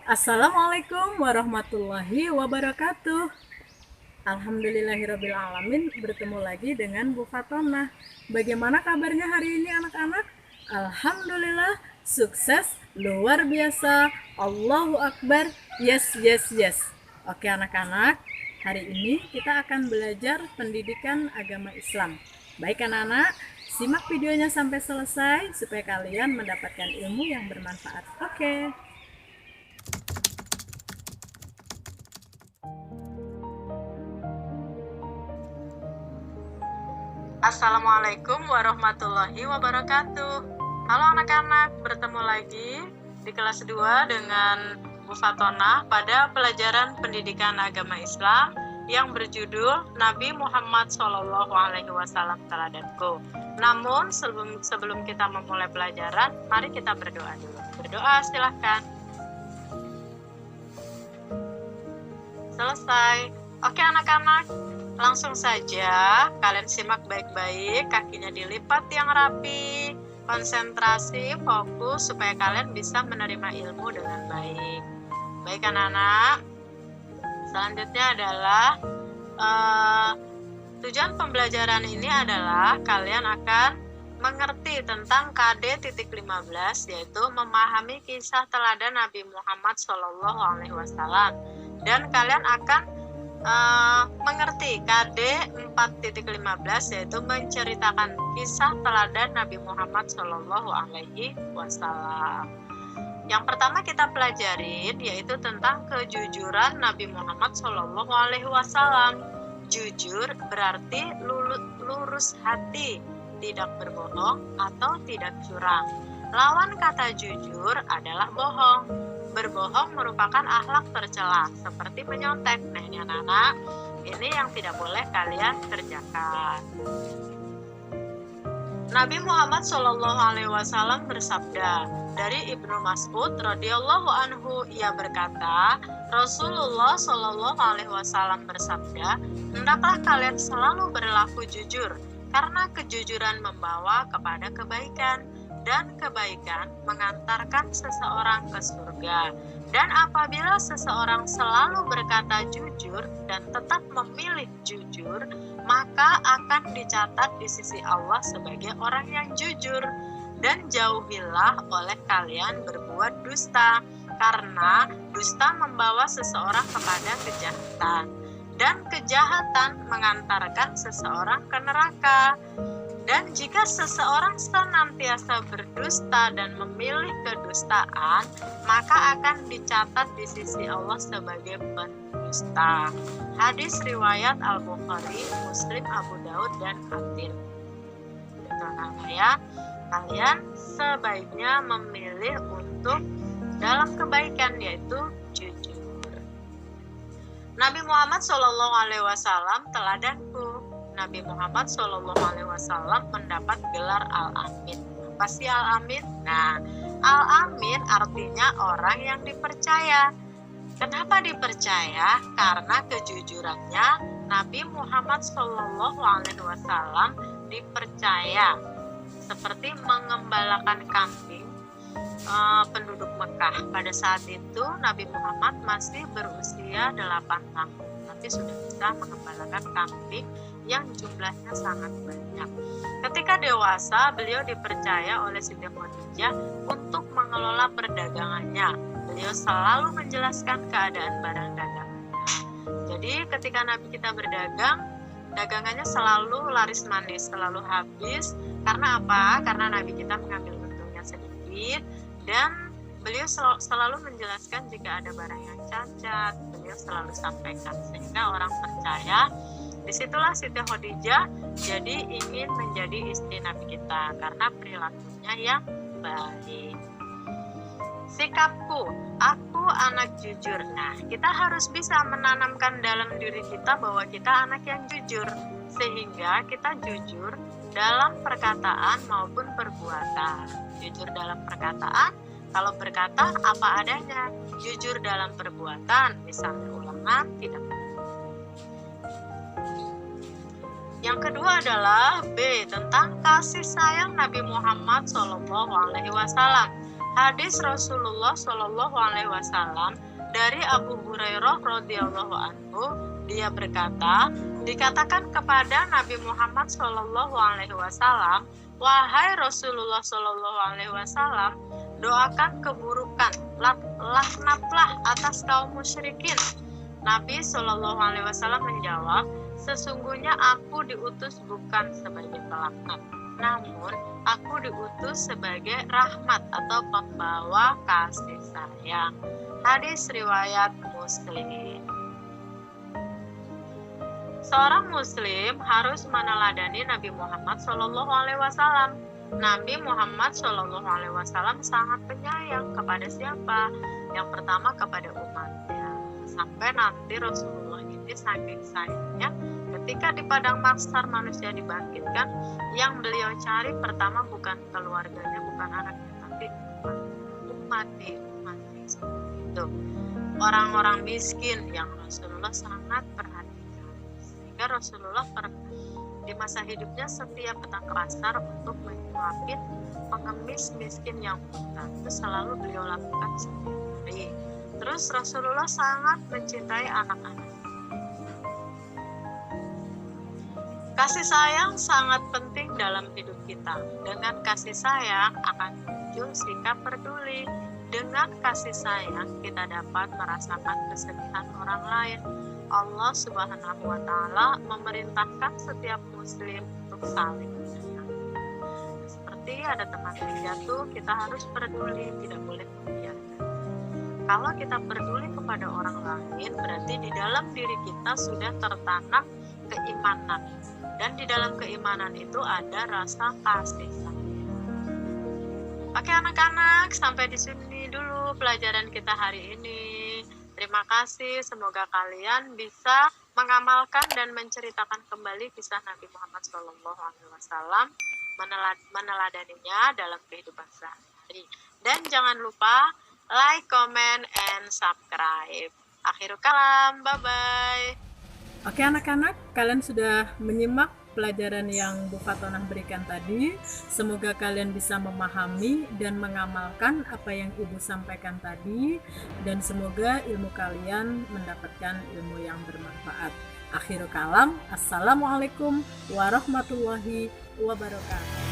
Assalamualaikum warahmatullahi wabarakatuh. Alhamdulillahirrabbilalamin, bertemu lagi dengan Bu Fatona. Bagaimana kabarnya hari ini anak-anak? Alhamdulillah, sukses, luar biasa, Allahu Akbar, yes, yes, yes. Oke anak-anak, hari ini kita akan belajar pendidikan agama Islam. Baik anak-anak, simak videonya sampai selesai supaya kalian mendapatkan ilmu yang bermanfaat. Oke. Assalamualaikum warahmatullahi wabarakatuh. Halo anak-anak, bertemu lagi di kelas 2 dengan Bu Fatona pada pelajaran pendidikan agama Islam yang berjudul Nabi Muhammad SAW teladanku. Namun sebelum kita memulai pelajaran, mari kita berdoa dulu. Berdoa silahkan. Selesai. Oke anak-anak, langsung saja kalian simak baik-baik, kakinya dilipat yang rapi, konsentrasi, fokus supaya kalian bisa menerima ilmu dengan baik. Baik anak-anak, selanjutnya adalah tujuan pembelajaran ini adalah kalian akan mengerti tentang KD.15, yaitu memahami kisah teladan Nabi Muhammad SAW, dan kalian akan mengerti KD 4.15, yaitu menceritakan kisah teladan Nabi Muhammad SAW. Yang pertama kita pelajarin yaitu tentang kejujuran Nabi Muhammad SAW. Jujur berarti lurus hati, tidak berbohong atau tidak curang. Lawan kata jujur adalah bohong. Berbohong merupakan akhlak tercela, seperti menyontek. Nah ini anak-anak, ini yang tidak boleh kalian kerjakan. Nabi Muhammad SAW bersabda, dari Ibnu Mas'ud radhiyallahu anhu, ia berkata, Rasulullah SAW bersabda, hendaklah kalian selalu berlaku jujur, karena kejujuran membawa kepada kebaikan, dan kebaikan mengantarkan seseorang ke surga. Dan apabila seseorang selalu berkata jujur dan tetap memilih jujur, maka akan dicatat di sisi Allah sebagai orang yang jujur. Dan jauhilah oleh kalian berbuat dusta, karena dusta membawa seseorang kepada kejahatan, dan kejahatan mengantarkan seseorang ke neraka. Dan jika seseorang senantiasa berdusta dan memilih kedustaan, maka akan dicatat di sisi Allah sebagai pendusta. Hadis riwayat Al-Bukhari, Muslim, Abu Daud, dan Hakim. Itu namanya, kalian sebaiknya memilih untuk dalam kebaikan, yaitu jujur. Nabi Muhammad SAW teladanku. Nabi Muhammad SAW mendapat gelar Al-Amin. Apa sih Al-Amin? Nah, Al-Amin artinya orang yang dipercaya. Kenapa dipercaya? Karena kejujurannya Nabi Muhammad SAW dipercaya seperti mengembalakan kambing penduduk Mekah. Pada saat itu Nabi Muhammad masih berusia 8 tahun, tapi sudah bisa mengembalakan kambing yang jumlahnya sangat banyak. Ketika dewasa, beliau dipercaya oleh Siti Khadijah untuk mengelola perdagangannya. Beliau selalu menjelaskan keadaan barang dagangannya. Jadi ketika Nabi kita berdagang, dagangannya selalu laris manis, selalu habis. Karena apa? Karena Nabi kita mengambil untungnya sedikit, dan beliau selalu menjelaskan jika ada barang yang cacat, beliau selalu sampaikan, sehingga orang percaya. Disitulah Siti Khadijah jadi ingin menjadi istri Nabi kita karena perilakunya yang baik. Sikapku, aku anak jujur. Nah, kita harus bisa menanamkan dalam diri kita bahwa kita anak yang jujur, sehingga kita jujur dalam perkataan maupun perbuatan. Jujur dalam perkataan, kalau berkata apa adanya. Jujur dalam perbuatan, misalnya ulangan, tidak. Yang kedua adalah B, tentang kasih sayang Nabi Muhammad SAW. Hadis Rasulullah Shallallahu Alaihi Wasallam dari Abu Hurairah radhiyallahu anhu, dia berkata, dikatakan kepada Nabi Muhammad Shallallahu Alaihi Wasallam, wahai Rasulullah Shallallahu Alaihi Wasallam, doakan keburukan, laknatlah atas kaum musyrikin. Nabi Shallallahu Alaihi Wasallam menjawab, sesungguhnya aku diutus bukan sebagai pelaknat, namun aku diutus sebagai rahmat atau pembawa kasih sayang. Hadis riwayat Muslim. Seorang muslim harus meneladani Nabi Muhammad Shallallahu Alaihi Wasallam. Nabi Muhammad Shallallahu Alaihi Wasallam sangat penyayang kepada siapa? Yang pertama kepada umatnya. Sampai nanti Rasulullah ini saking sayangnya, ketika di padang mahsyar manusia dibangkitkan, yang beliau cari pertama bukan keluarganya, bukan anaknya, tapi umat seperti itu. Orang-orang miskin yang Rasulullah sangat perhatikan, sehingga Rasulullah di masa hidupnya setiap datang ke pasar untuk menyuapin pengemis miskin yang buta, itu selalu beliau lakukan sendiri. Terus Rasulullah sangat mencintai anak-anak. Kasih sayang sangat penting dalam hidup kita. Dengan kasih sayang akan muncul sikap peduli. Dengan kasih sayang kita dapat merasakan kesedihan orang lain. Allah Subhanahu wa Ta'ala memerintahkan setiap muslim untuk saling menyayangi. Seperti ada teman terjatuh, kita harus peduli, tidak boleh membiarkan. Kalau kita peduli kepada orang lain, berarti di dalam diri kita sudah tertanam keimanan. Dan di dalam keimanan itu ada rasa kasih sayang. Oke anak-anak, sampai di sini dulu pelajaran kita hari ini. Terima kasih, semoga kalian bisa mengamalkan dan menceritakan kembali kisah Nabi Muhammad SAW, meneladaninya dalam kehidupan sehari-hari. Dan jangan lupa like, comment, and subscribe. Akhirul kalam, bye-bye. Oke anak-anak, kalian sudah menyimak pelajaran yang Bu Fatonah berikan tadi. Semoga kalian bisa memahami dan mengamalkan apa yang Ibu sampaikan tadi, dan semoga ilmu kalian mendapatkan ilmu yang bermanfaat. Akhirul kalam, assalamualaikum warahmatullahi wabarakatuh.